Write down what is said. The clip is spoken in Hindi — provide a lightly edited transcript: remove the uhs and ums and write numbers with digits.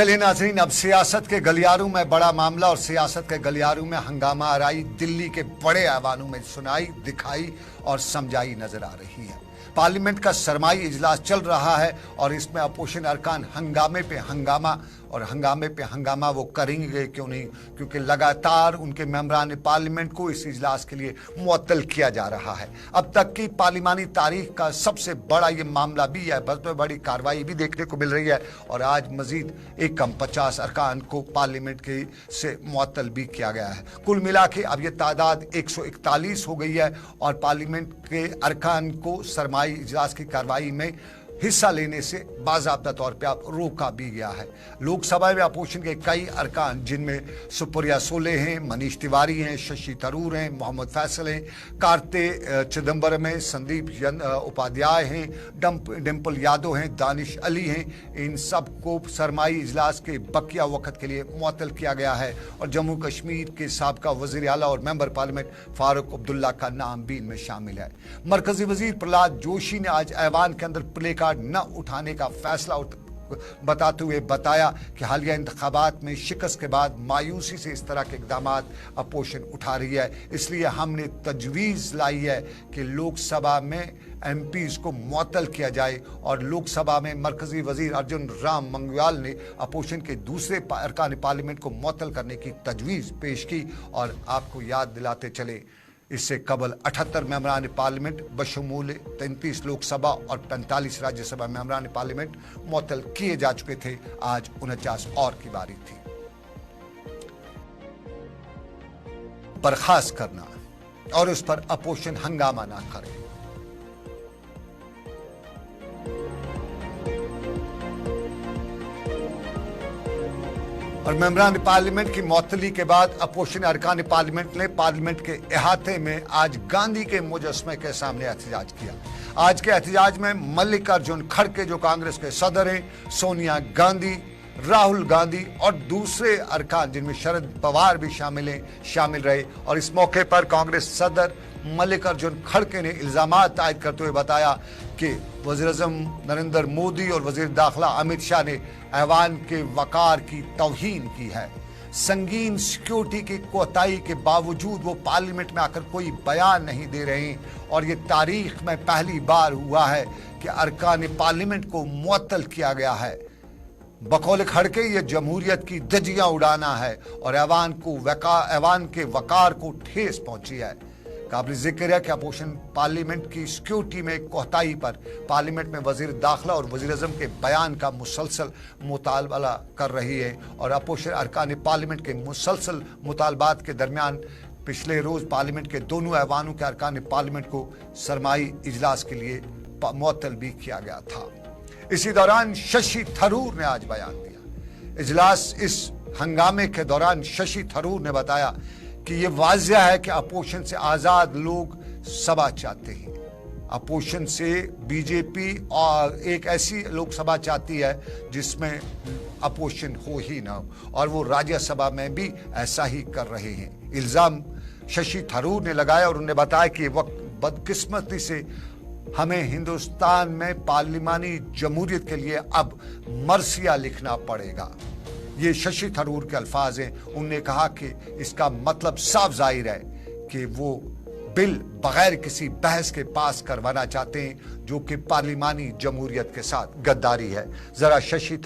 चलिए नाज़रीन, अब सियासत के गलियारों में बड़ा मामला और सियासत के गलियारों में हंगामा आराई दिल्ली के बड़े ऐवानों में सुनाई, दिखाई और समझाई नजर आ रही है। पार्लियामेंट का सरमाई इजलास चल रहा है और इसमें अपोजिशन अरकान हंगामे पे हंगामा वो करेंगे क्यों नहीं, क्योंकि लगातार उनके मेंबरान पार्लियामेंट को इस इजलास के लिए मुअत्तल किया जा रहा है। अब तक की पार्लिमानी तारीख का सबसे बड़ा ये मामला भी है, बहुत बड़ी कार्रवाई भी देखने को मिल रही है और आज मजीद एक कम 50 अरकान को पार्लियामेंट के से मुअत्तल भी किया गया है। कुल मिला के अब ये तादाद 141 हो गई है और पार्लियामेंट के अरकान को सरमाई इजलास की कार्रवाई में हिस्सा लेने से बाज़ाब्ता तौर पे आप रोका भी गया है। लोकसभा में अपोजिशन के कई अरकान, जिनमें सुप्रिया सुले हैं, मनीष तिवारी हैं, शशि थरूर हैं, मोहम्मद फैसल हैं, कार्ति चिदंबरम हैं, संदीप उपाध्याय हैं, डिम्पल यादव हैं, दानिश अली हैं, इन सब को सरमाई इजलास के बकिया वक्त के लिए मुअत्तल किया गया है और जम्मू कश्मीर के साबका वज़ीर आला और मेंबर पार्लियामेंट फारूक अब्दुल्ला का नाम भी इनमें शामिल है। मरकजी वज़ीर प्रहलाद जोशी ने आज ऐवान के अंदर प्ले कार्ड न उठाने का फैसला बताते हुए बताया कि हालिया इंतखाबात में शिकस्त के बाद मायूसी से इस तरह के इकदाम अपोजिशन उठा रही है, इसलिए हमने तजवीज़ लाई है कि लोकसभा में एमपीज को मुअत्तल किया जाए और लोकसभा में मरकजी वजीर अर्जुन राम मेघवाल ने अपोजिशन के दूसरे अरकान पार्लियामेंट को मुअत्तल करने की तजवीज़ पेश की। और आपको याद दिलाते चले, इससे कबल 78 मेंबरान पार्लियामेंट बशमूल 33 लोकसभा और 45 राज्यसभा मेंबरान पार्लियामेंट मुअत्तल किए जा चुके थे। आज 49 और की बारी थी। बर्खास्त करना और उस पर अपोजिशन हंगामा ना करे। और मेंबरान पार्लियामेंट की मुअत्तली के बाद अपोजिशन अरकान पार्लियामेंट ने पार्लियामेंट के अहाते में आज गांधी के मुजस्समे के सामने एहतजाज किया। आज के एहतजाज में मल्लिकार्जुन खड़गे जो कांग्रेस के सदर हैं, सोनिया गांधी, राहुल गांधी और दूसरे अरकान जिनमें शरद पवार भी शामिल रहे। और इस मौके पर कांग्रेस सदर मल्लिकार्जुन खड़गे ने इल्जामात आयद करते हुए बताया कि वज़ीर-ए-आज़म नरेंद्र मोदी और वज़ीर दाखिला अमित शाह ने ऐवान के वकार की तौहीन की है। संगीन सिक्योरिटी की कोताही के बावजूद वो पार्लियामेंट में आकर कोई बयान नहीं दे रहे हैं और ये तारीख में पहली बार हुआ है कि अरकान पार्लियामेंट को मुअत्तल किया गया है। बकौल खड़गे ये जमहूरियत की धज्जियां उड़ाना है और ऐवान के वकार को ठेस पहुंची है। काबिल जिक्र है कि अपोजिशन पार्लियामेंट की सिक्योरिटी में कोताही पर पार्लियामेंट में वजीर दाखिला और वज़ीर-ए-आज़म के बयान का मुसलसल मुतालबा कर रही है और अपोजिशन अरकान पार्लियामेंट के मुसलसल मुतालबात के दरमियान पिछले रोज पार्लियामेंट के दोनों ऐवानों के अरकान पार्लियामेंट को सरमाई इजलास के लिए मुअत्तल भी किया गया था। इसी दौरान शशि थरूर ने आज बयान दिया। इजलास इस हंगामे के दौरान शशि थरूर ने बताया कि ये वाज़िह है कि अपोजिशन से आज़ाद लोग सभा चाहते हैं। अपोजिशन से बीजेपी और एक ऐसी लोकसभा चाहती है जिसमें अपोजिशन हो ही ना हो और वो राज्यसभा में भी ऐसा ही कर रहे हैं। इल्ज़ाम शशि थरूर ने लगाया और उन्होंने बताया कि वक्त बदकिस्मती से हमें हिंदुस्तान में पार्लिमानी जमहूरियत के लिए अब मरसिया लिखना पड़ेगा। ये शशि थरूर के अल्फाज हैं। उन्होंने कहा कि इसका मतलब साफ जाहिर है कि वो बिल बगैर किसी बहस के पास करवाना चाहते हैं, जो कि पार्लिमानी जमहूरियत के साथ गद्दारी है। जरा शशि